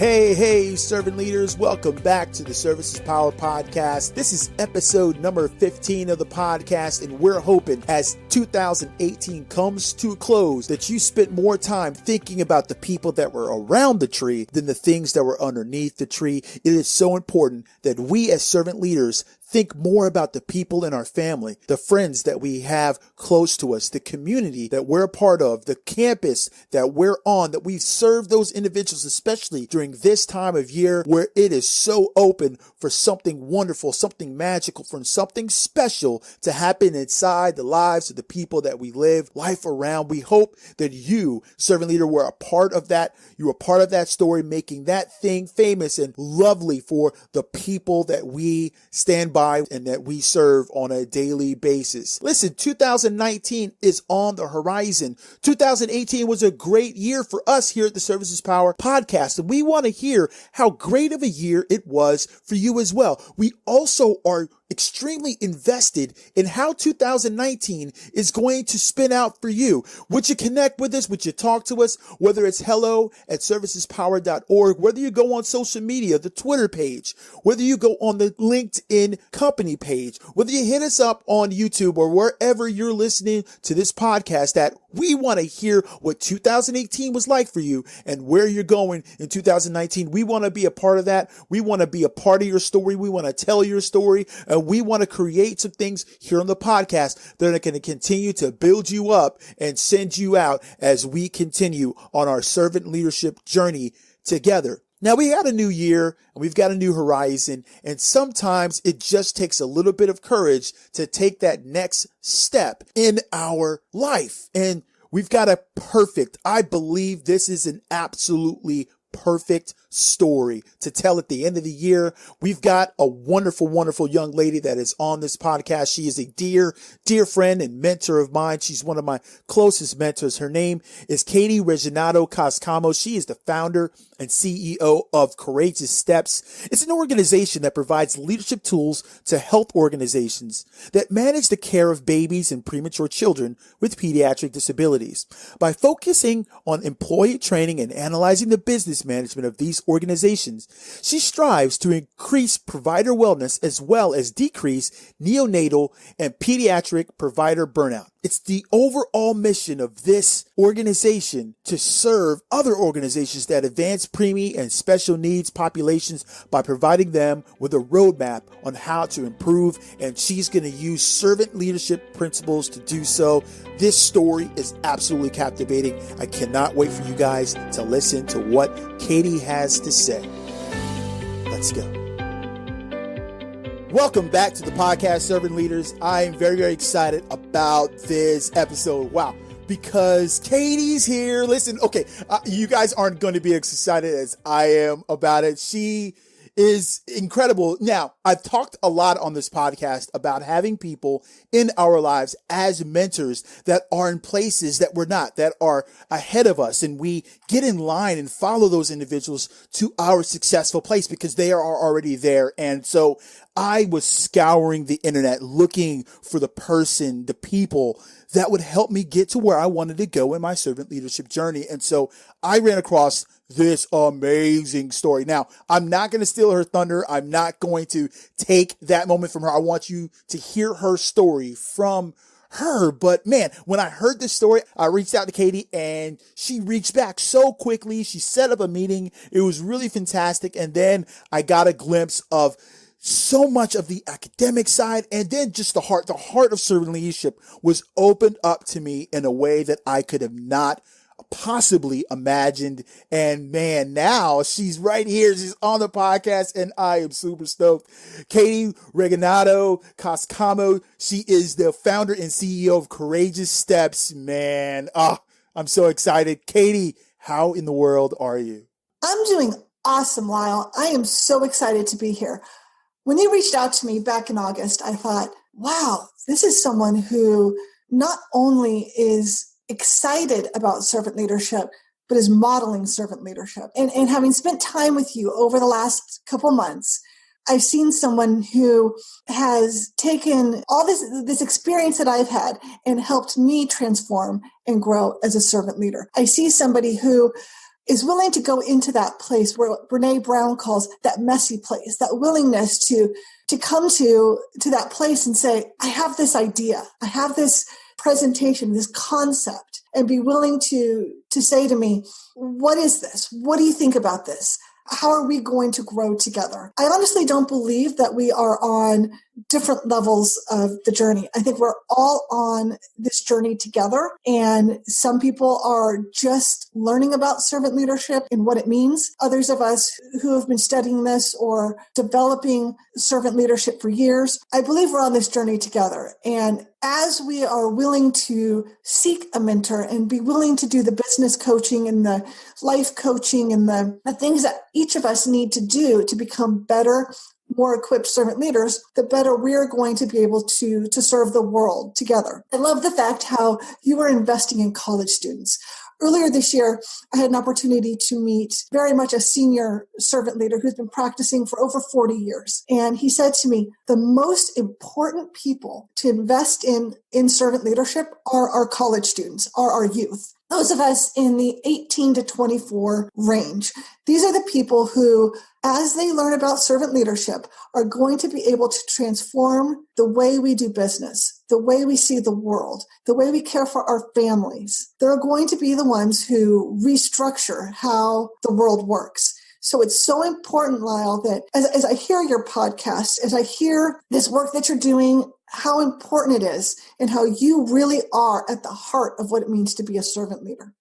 Hey, servant leaders, welcome back to the Service is Power podcast. This is episode number 15 of the podcast, and we're hoping as 2018 comes to a close that you spent more time thinking about the people that were around the tree than the things that were underneath the tree. It is so important that we as servant leaders think more about the people in our family, the friends that we have close to us, the community that we're a part of, the campus that we're on, that we serve those individuals, especially during this time of year where it is so open for something wonderful, something magical, for something special to happen inside the lives of the people that we live life around. We hope that you, servant leader, were a part of that. You were part of that story, making that thing famous and lovely for the people that we stand by and that we serve on a daily basis. Listen, 2019 is on the horizon. 2018 was a great year for us here at the Service is Power podcast, and we want to hear how great of a year it was for you as well. We also are extremely invested in how 2019 is going to spin out for you. Would you connect with us? Would you talk to us? Whether it's hello@servicespower.org, whether you go on social media, the Twitter page, whether you go on the LinkedIn company page, whether you hit us up on YouTube or wherever you're listening to this podcast at, we want to hear what 2018 was like for you and where you're going in 2019. We want to be a part of that. We want to be a part of your story. We want to tell your story. And we want to create some things here on the podcast that are going to continue to build you up and send you out as we continue on our servant leadership journey together. Now, we got a new year and we've got a new horizon, and sometimes it just takes a little bit of courage to take that next step in our life. And we've got I believe this is an absolutely perfect story to tell at the end of the year. We've got a wonderful, wonderful young lady that is on this podcast. She is a dear, dear friend and mentor of mine. She's one of my closest mentors. Her name is Reginato Cascamo. She is the founder and CEO of Courageous Steps. It's an organization that provides leadership tools to health organizations that manage the care of babies and premature children with pediatric disabilities. By focusing on employee training and analyzing the business management of these organizations, she strives to increase provider wellness as well as decrease neonatal and pediatric provider burnout. It's the overall mission of this organization to serve other organizations that advance preemie and special needs populations by providing them with a roadmap on how to improve, and she's going to use servant leadership principles to do so. This story is absolutely captivating. I cannot wait for you guys to listen to what Katie has to say. Let's go. Welcome back to the podcast, servant leaders. I am very, very excited about this episode. Wow. Because Katie's here. Listen, okay, you guys aren't going to be as excited as I am about it. She is incredible. Now, I've talked a lot on this podcast about having people in our lives as mentors that are in places that we're not, that are ahead of us. And we get in line and follow those individuals to our successful place because they are already there. And so I was scouring the internet looking for the person, the people that would help me get to where I wanted to go in my servant leadership journey. And so I ran across this amazing story. Now, I'm not going to steal her thunder. I'm not going to take that moment from her. I want you to hear her story from her. But man, when I heard this story, I reached out to Katie and she reached back so quickly. She set up a meeting. It was really fantastic. And then I got a glimpse of so much of the academic side, and then just the heart of servant leadership was opened up to me in a way that I could have not possibly imagined. And man, now she's right here. She's on the podcast and I am super stoked. Katie Reginato Cascamo. She is the founder and CEO of Courageous Steps. Man, I'm so excited. Katie, how in the world are you? I'm doing awesome, Lyle. I am so excited to be here. When you reached out to me back in August, I thought, wow, this is someone who not only is excited about servant leadership, but is modeling servant leadership. And having spent time with you over the last couple months, I've seen someone who has taken all this experience that I've had and helped me transform and grow as a servant leader. I see somebody who is willing to go into that place where Brene Brown calls that messy place, that willingness to come to that place and say, I have this idea, I have this presentation, this concept, and be willing to say to me, what is this? What do you think about this? How are we going to grow together? I honestly don't believe that we are on different levels of the journey. I think we're all on this journey together. And some people are just learning about servant leadership and what it means. Others of us who have been studying this or developing servant leadership for years, I believe we're on this journey together. And as we are willing to seek a mentor and be willing to do the business coaching and the life coaching and the things that each of us need to do to become better, more equipped servant leaders, the better we're going to be able to serve the world together. I love the fact how you are investing in college students. Earlier this year, I had an opportunity to meet very much a senior servant leader who's been practicing for over 40 years. And he said to me, the most important people to invest in servant leadership are our college students, are our youth. Those of us in the 18 to 24 range. These are the people who, as they learn about servant leadership, are going to be able to transform the way we do business, the way we see the world, the way we care for our families. They're going to be the ones who restructure how the world works. So it's so important, Lyle, that as I hear your podcast, as I hear this work that you're doing, how important it is and how you really are at the heart of what it means to be a servant leader.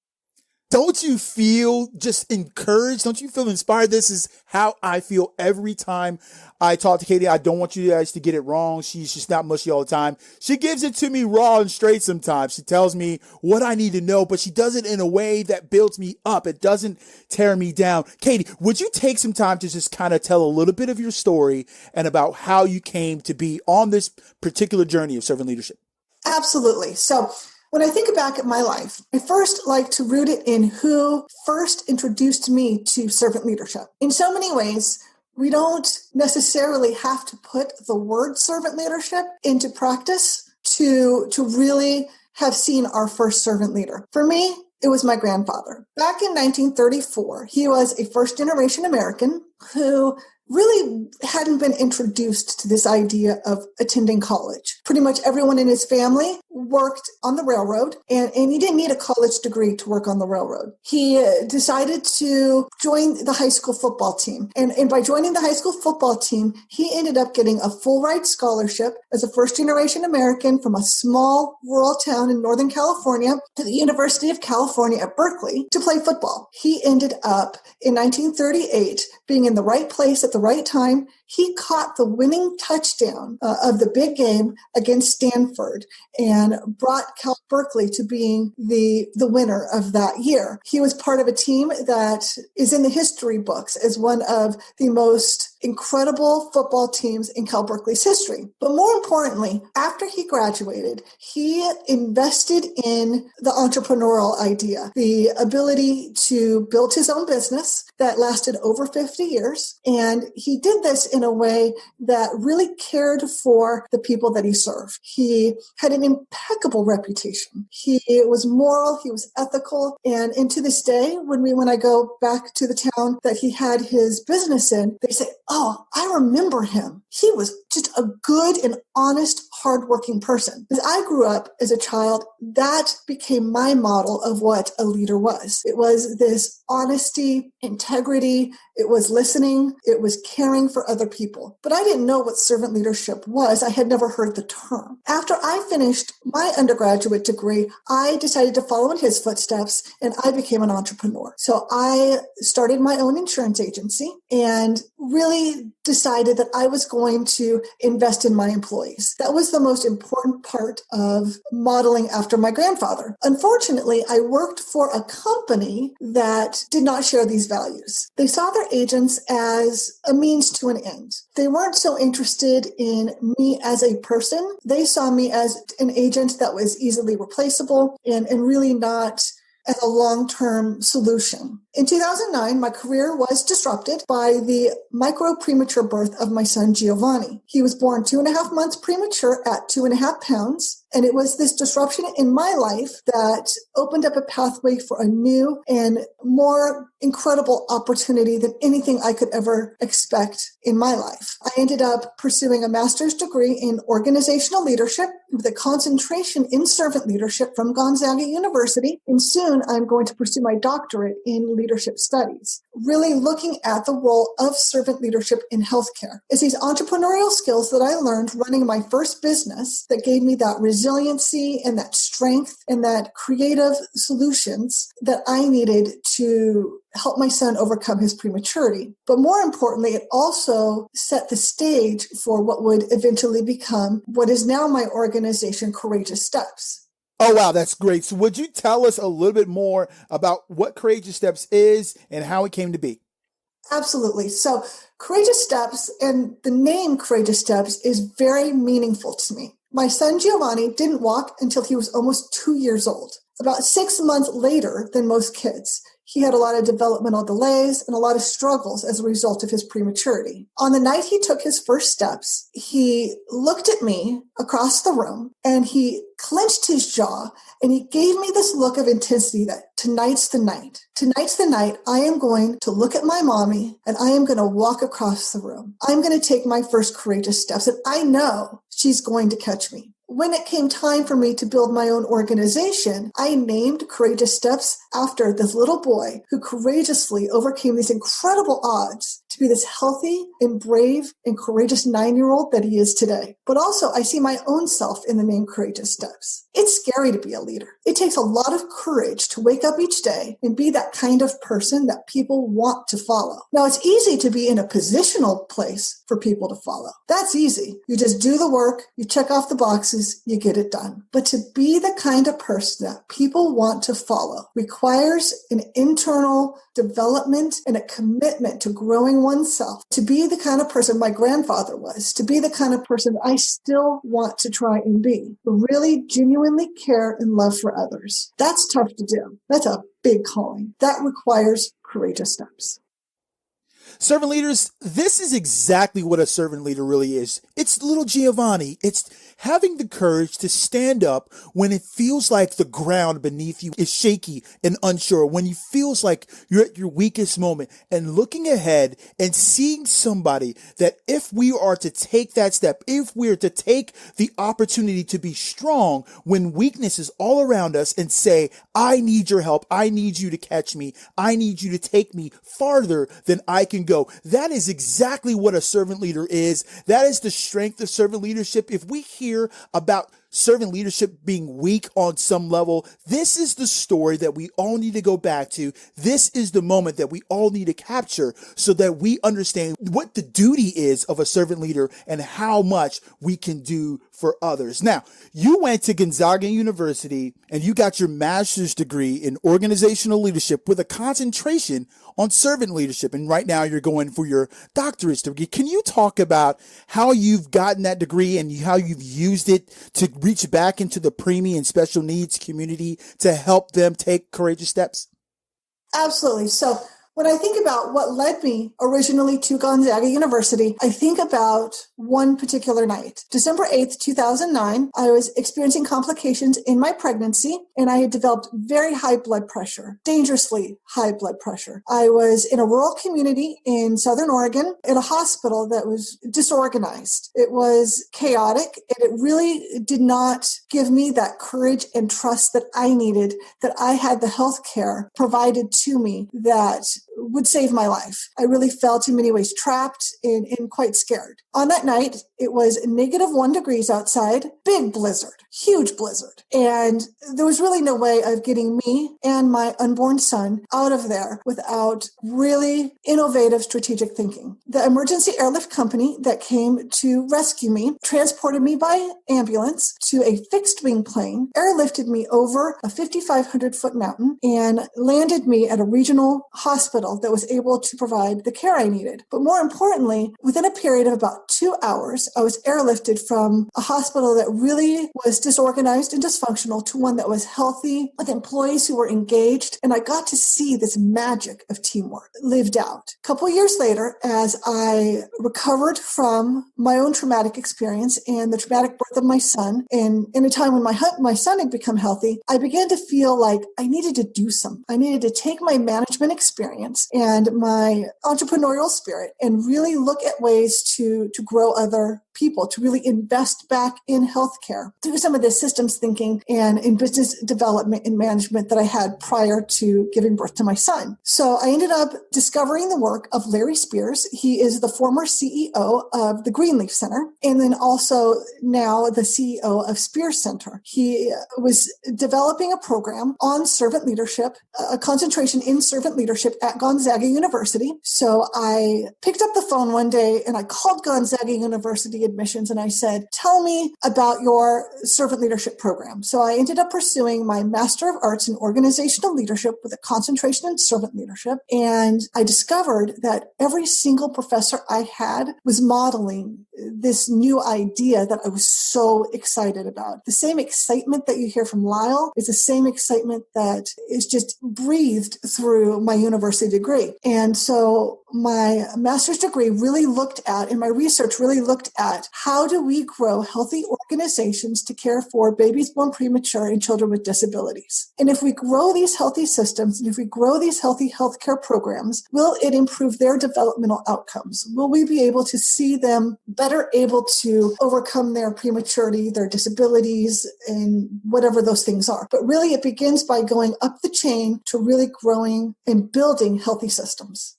Don't you feel just encouraged? Don't you feel inspired? This is how I feel every time I talk to Katie. I don't want you guys to get it wrong. She's just not mushy all the time. She gives it to me raw and straight sometimes. She tells me what I need to know, but she does it in a way that builds me up. It doesn't tear me down. Katie, would you take some time to just kind of tell a little bit of your story and about how you came to be on this particular journey of servant leadership? Absolutely. So when I think back at my life, I first like to root it in who first introduced me to servant leadership. In so many ways, we don't necessarily have to put the word servant leadership into practice to really have seen our first servant leader. For me, it was my grandfather. Back in 1934, he was a first-generation American who really hadn't been introduced to this idea of attending college. Pretty much everyone in his family worked on the railroad, and he didn't need a college degree to work on the railroad. He decided to join the high school football team. And by joining the high school football team, he ended up getting a full ride scholarship as a first-generation American from a small rural town in Northern California to the University of California at Berkeley to play football. He ended up in 1938 being in the right place at the right time. He caught the winning touchdown of the big game against Stanford and brought Berkeley to being the winner of that year. He was part of a team that is in the history books as one of the most incredible football teams in Cal Berkeley's history. But more importantly, after he graduated, he invested in the entrepreneurial idea, the ability to build his own business that lasted over 50 years. And he did this in a way that really cared for the people that he served. He had an impeccable reputation. He was moral, he was ethical. And to this day, when I go back to the town that he had his business in, they say, oh, I remember him. He was just a good and honest, hardworking person. As I grew up as a child, that became my model of what a leader was. It was this honesty, integrity, it was listening, it was caring for other people. But I didn't know what servant leadership was. I had never heard the term. After I finished my undergraduate degree, I decided to follow in his footsteps and I became an entrepreneur. So I started my own insurance agency and really decided that I was going to invest in my employees. That was the most important part of modeling after my grandfather. Unfortunately, I worked for a company that did not share these values. They saw their agents as a means to an end. They weren't so interested in me as a person. They saw me as an agent that was easily replaceable and really not as a long-term solution. In 2009, my career was disrupted by the premature birth of my son, Giovanni. He was born 2.5 months premature at 2.5 pounds. And it was this disruption in my life that opened up a pathway for a new and more incredible opportunity than anything I could ever expect in my life. I ended up pursuing a master's degree in organizational leadership with a concentration in servant leadership from Gonzaga University. And soon I'm going to pursue my doctorate in leadership studies, really looking at the role of servant leadership in healthcare. It's these entrepreneurial skills that I learned running my first business that gave me that resiliency and that strength and that creative solutions that I needed to help my son overcome his prematurity. But more importantly, it also set the stage for what would eventually become what is now my organization, Courageous Steps. Oh, wow, that's great. So would you tell us a little bit more about what Courageous Steps is and how it came to be? Absolutely. So Courageous Steps and the name Courageous Steps is very meaningful to me. My son Giovanni didn't walk until he was almost 2 years old. About 6 months later than most kids. He had a lot of developmental delays and a lot of struggles as a result of his prematurity. On the night he took his first steps, he looked at me across the room and he clenched his jaw and he gave me this look of intensity that tonight's the night. Tonight's the night I am going to look at my mommy and I am going to walk across the room. I'm going to take my first courageous steps and I know she's going to catch me. When it came time for me to build my own organization, I named Courageous Steps after this little boy who courageously overcame these incredible odds to be this healthy and brave and courageous 9-year-old that he is today. But also, I see my own self in the name Courageous Steps. It's scary to be a leader. It takes a lot of courage to wake up each day and be that kind of person that people want to follow. Now, it's easy to be in a positional place for people to follow. That's easy. You just do the work, you check off the boxes, you get it done. But to be the kind of person that people want to follow requires an internal development and a commitment to growing oneself. To be the kind of person my grandfather was, to be the kind of person I still want to try and be, who really genuinely care and love for others. That's tough to do. That's a big calling. That requires courageous steps. Servant leaders, this is exactly what a servant leader really is. It's little Giovanni. It's having the courage to stand up when it feels like the ground beneath you is shaky and unsure, when you feels like you're at your weakest moment, and looking ahead and seeing somebody that if we are to take that step, if we are to take the opportunity to be strong when weakness is all around us and say, I need your help. I need you to catch me. I need you to take me farther than I can go. That is exactly what a servant leader is. That is the strength of servant leadership. If we hear about servant leadership being weak on some level, this is the story that we all need to go back to. This is the moment that we all need to capture so that we understand what the duty is of a servant leader and how much we can do for others. Now, you went to Gonzaga University and you got your master's degree in organizational leadership with a concentration on servant leadership. And right now you're going for your doctorate degree. Can you talk about how you've gotten that degree and how you've used it to reach back into the preemie and special needs community to help them take courageous steps? Absolutely. So when I think about what led me originally to Gonzaga University, I think about one particular night. December 8th, 2009, I was experiencing complications in my pregnancy, and I had developed very high blood pressure, dangerously high blood pressure. I was in a rural community in Southern Oregon in a hospital that was disorganized. It was chaotic, and it really did not give me that courage and trust that I needed, that I had the health care provided to me that would save my life. I really felt in many ways trapped and quite scared. On that night, it was -1 degrees outside, big blizzard, huge blizzard. And there was really no way of getting me and my unborn son out of there without really innovative strategic thinking. The emergency airlift company that came to rescue me transported me by ambulance to a fixed wing plane, airlifted me over a 5,500-foot mountain, and landed me at a regional hospital hospital that was able to provide the care I needed. But more importantly, within a period of about 2 hours, I was airlifted from a hospital that really was disorganized and dysfunctional to one that was healthy, with employees who were engaged. And I got to see this magic of teamwork lived out. A couple of years later, as I recovered from my own traumatic experience and the traumatic birth of my son, and in a time when my son had become healthy, I began to feel like I needed to do something. I needed to take my management experience and my entrepreneurial spirit and really look at ways to grow other people, to really invest back in healthcare through some of the systems thinking and in business development and management that I had prior to giving birth to my son. So I ended up discovering the work of Larry Spears. He is the former CEO of the Greenleaf Center and then also now the CEO of Spears Center. He was developing a program on servant leadership, a concentration in servant leadership at Gonzaga University. So I picked up the phone one day and I called Gonzaga University admissions and I said, tell me about your servant leadership program. So I ended up pursuing my Master of Arts in Organizational Leadership with a concentration in servant leadership. And I discovered that every single professor I had was modeling this new idea that I was so excited about. The same excitement that you hear from Lyle is the same excitement that is just breathed through my university degree. And so my master's degree really looked at, and my research really looked at, how do we grow healthy organizations to care for babies born premature and children with disabilities? And if we grow these healthy systems, and if we grow these healthy healthcare programs, will it improve their developmental outcomes? Will we be able to see them better able to overcome their prematurity, their disabilities, and whatever those things are? But really, it begins by going up the chain to really growing and building healthy systems.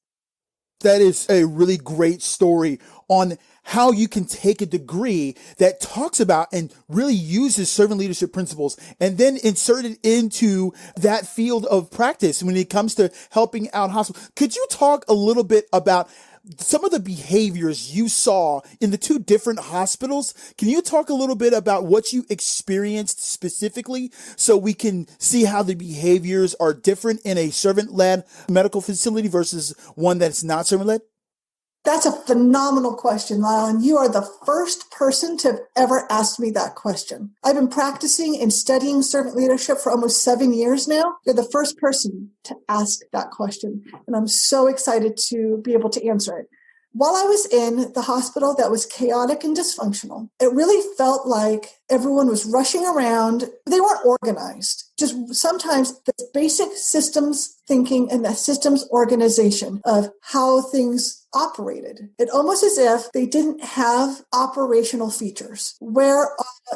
That is a really great story on how you can take a degree that talks about and really uses servant leadership principles and then insert it into that field of practice when it comes to helping out hospitals. Could you talk a little bit about some of the behaviors you saw in the two different hospitals? Can you talk a little bit about what you experienced specifically so we can see how the behaviors are different in a servant-led medical facility versus one that's not servant-led? That's a phenomenal question, Lyle, and you are the first person to have ever asked me that question. I've been practicing and studying servant leadership for almost 7 years now. You're the first person to ask that question, and I'm so excited to be able to answer it. While I was in the hospital that was chaotic and dysfunctional, it really felt like everyone was rushing around. They weren't organized. Just sometimes the basic systems thinking and the systems organization of how things operated. It almost as if they didn't have operational features. Where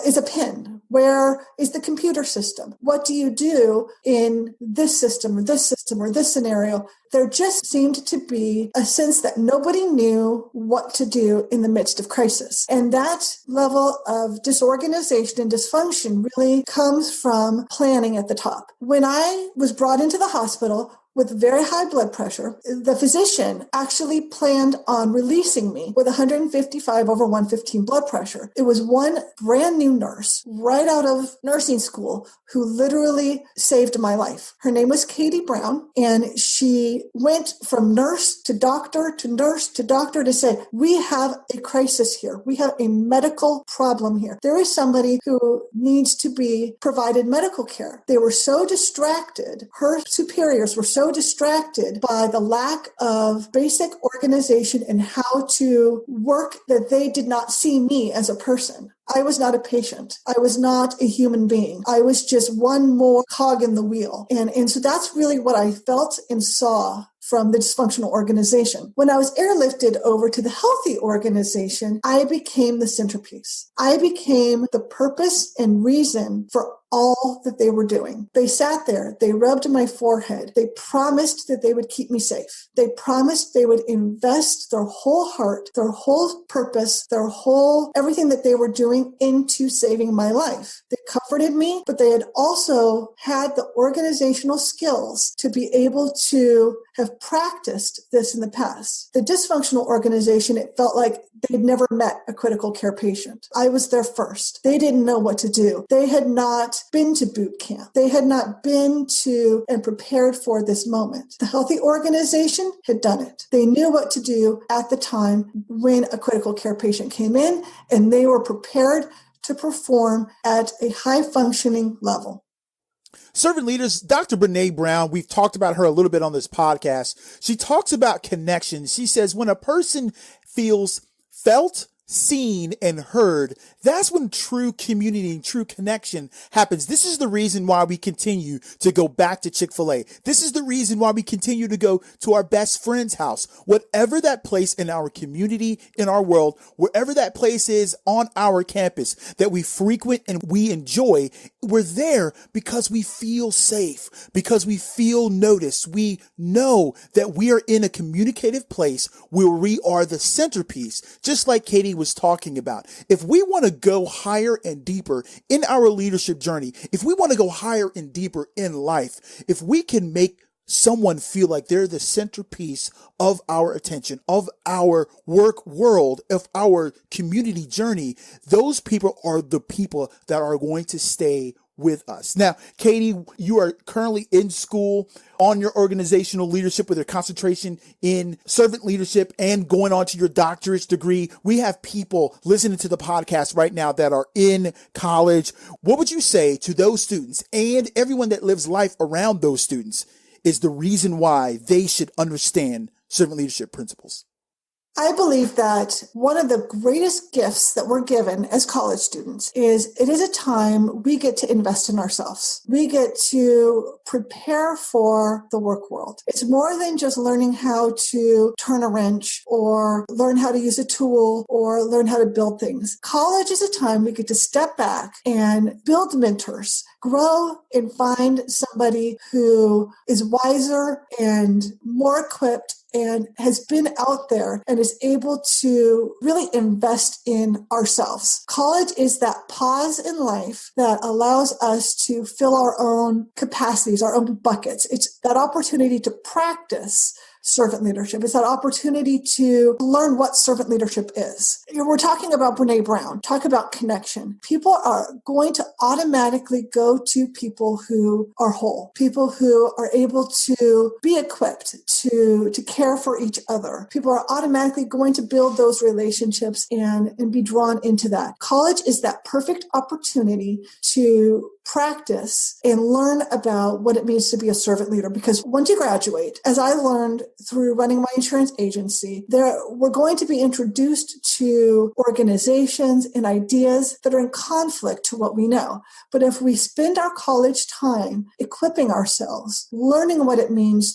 is a pin? Where is the computer system? What do you do in this system or this system or this scenario? There just seemed to be a sense that nobody knew what to do in the midst of crisis. And that level of disorganization and dysfunction really comes from planning at the top. When I was brought into the hospital with very high blood pressure, the physician actually planned on releasing me with 155 over 115 blood pressure. It was one brand new nurse right out of nursing school who literally saved my life. Her name was Katie Brown, and she went from nurse to doctor to nurse to doctor to say, we have a crisis here. We have a medical problem here. There is somebody who needs to be provided medical care. They were so distracted. Her superiors were so distracted by the lack of basic organization and how to work that they did not see me as a person. I was not a patient. I was not a human being. I was just one more cog in the wheel. And so that's really what I felt and saw from the dysfunctional organization. When I was airlifted over to the healthy organization, I became the centerpiece. I became the purpose and reason for all that they were doing. They sat there, they rubbed my forehead, they promised that they would keep me safe. They promised they would invest their whole heart, their whole purpose, their whole everything that they were doing into saving my life. They comforted me, but they had also had the organizational skills to be able to have have practiced this in the past. The dysfunctional organization, it felt like they'd never met a critical care patient. I was there first. They didn't know what to do. They had not been to boot camp. They had not been to and prepared for this moment. The healthy organization had done it. They knew what to do at the time when a critical care patient came in, and they were prepared to perform at a high functioning level. Servant leaders, Dr. Brene Brown, we've talked about her a little bit on this podcast. She talks about connection. She says when a person feels felt, seen, and heard, that's when true community and true connection happens. This is the reason why we continue to go back to Chick-fil-A. This is the reason why we continue to go to our best friend's house. Whatever that place in our community, in our world, wherever that place is on our campus that we frequent and we enjoy, we're there because we feel safe, because we feel noticed. We know that we are in a communicative place where we are the centerpiece, just like Katie was talking about. If we want to go higher and deeper in our leadership journey, if we want to go higher and deeper in life, if we can make someone feel like they're the centerpiece of our attention, of our work world, of our community journey, those people are the people that are going to stay with us. Now, Katie, you are currently in school on your organizational leadership with your concentration in servant leadership and going on to your doctorate degree. We have people listening to the podcast right now that are in college. What would you say to those students and everyone that lives life around those students is the reason why they should understand servant leadership principles? I believe that one of the greatest gifts that we're given as college students is it is a time we get to invest in ourselves. We get to prepare for the work world. It's more than just learning how to turn a wrench or learn how to use a tool or learn how to build things. College is a time we get to step back and build mentors, grow and find somebody who is wiser and more equipped and has been out there and is able to really invest in ourselves. College is that pause in life that allows us to fill our own capacities, our own buckets. It's that opportunity to practice servant leadership. It's that opportunity to learn what servant leadership is. We're talking about Brene Brown, talk about connection. People are going to automatically go to people who are whole, people who are able to be equipped to care for each other. People are automatically going to build those relationships and be drawn into that. College is that perfect opportunity to practice and learn about what it means to be a servant leader. Because once you graduate, as I learned through running my insurance agency, we're going to be introduced to organizations and ideas that are in conflict to what we know. But if we spend our college time equipping ourselves, learning what it means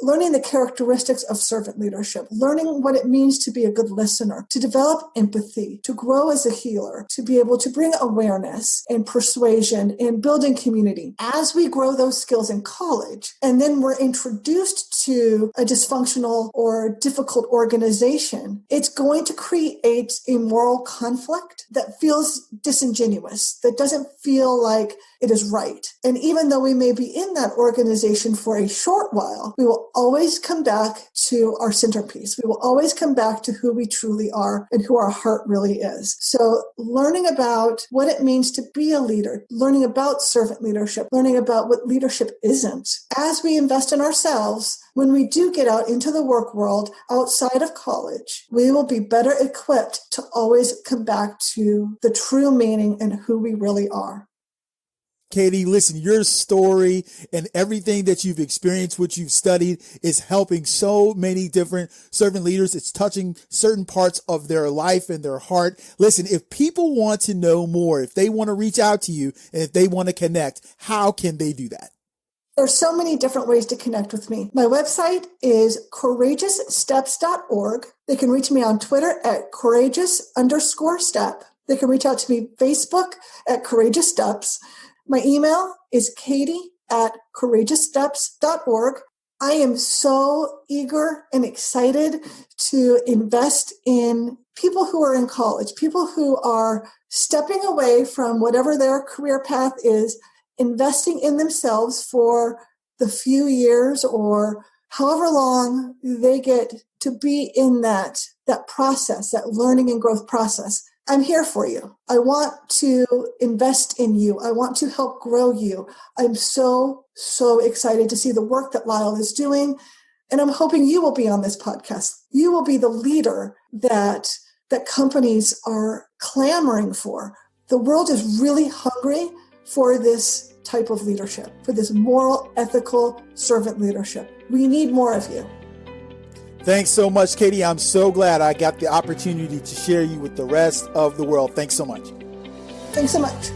learning the characteristics of servant leadership, learning what it means to be a good listener, to develop empathy, to grow as a healer, to be able to bring awareness and persuasion and building community. As we grow those skills in college, and then we're introduced to a dysfunctional or difficult organization, it's going to create a moral conflict that feels disingenuous, that doesn't feel like it is right. And even though we may be in that organization for a short while, we will always come back to our centerpiece. We will always come back to who we truly are and who our heart really is. So learning about what it means to be a leader, learning about servant leadership, learning about what leadership isn't. As we invest in ourselves, when we do get out into the work world outside of college, we will be better equipped to always come back to the true meaning and who we really are. Katie, listen, your story and everything that you've experienced, what you've studied, is helping so many different servant leaders. It's touching certain parts of their life and their heart. Listen, if people want to know more, if they want to reach out to you, and if they want to connect, how can they do that? There's so many different ways to connect with me. My website is courageoussteps.org. They can reach me on Twitter at courageous_step. They can reach out to me Facebook at Courageous Steps. My email is katie@courageoussteps.org. I am so eager and excited to invest in people who are in college, people who are stepping away from whatever their career path is, investing in themselves for the few years or however long they get to be in that process, that learning and growth process, I'm here for you. I want to invest in you. I want to help grow you. I'm so, so excited to see the work that Lyle is doing. And I'm hoping you will be on this podcast. You will be the leader that companies are clamoring for. The world is really hungry for this type of leadership, for this moral, ethical servant leadership. We need more of you. Thanks so much, Katie. I'm so glad I got the opportunity to share you with the rest of the world. Thanks so much. Thanks so much.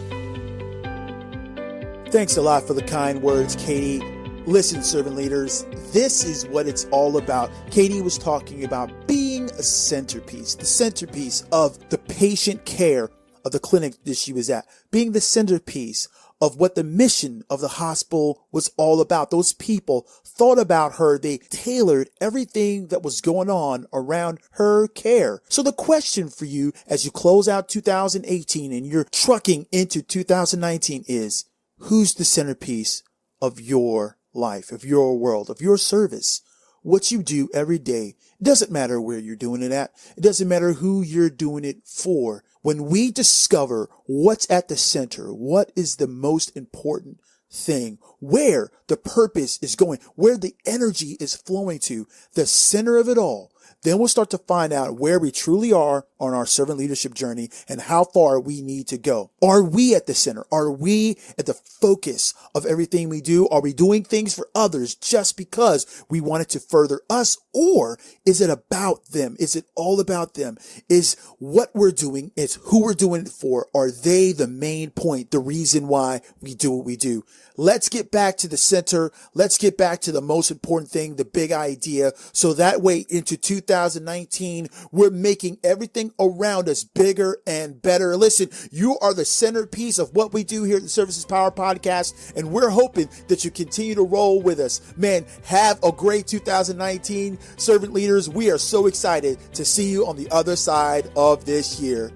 Thanks a lot for the kind words, Katie. Listen, servant leaders, this is what it's all about. Katie was talking about being a centerpiece, the centerpiece of the patient care of the clinic that she was at, being the centerpiece of what the mission of the hospital was all about. Those people thought about her. They tailored everything that was going on around her care. So the question for you as you close out 2018 and you're trucking into 2019 is, who's the centerpiece of your life, of your world, of your service? What you do every day. It doesn't matter where you're doing it at. It doesn't matter who you're doing it for. When we discover what's at the center, what is the most important thing, where the purpose is going, where the energy is flowing to, the center of it all, then we'll start to find out where we truly are on our servant leadership journey and how far we need to go. Are we at the center? Are we at the focus of everything we do? Are we doing things for others just because we want it to further us? Or is it about them? Is it all about them? Is what we're doing, is who we're doing it for? Are they the main point, the reason why we do what we do? Let's get back to the center. Let's get back to the most important thing, the big idea. So that way into 2019, we're making everything around us bigger and better. Listen, you are the centerpiece of what we do here at the Services Power Podcast, and we're hoping that you continue to roll with us. Man, have a great 2019, servant leaders. We are so excited to see you on the other side of this year.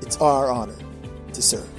It's our honor to serve.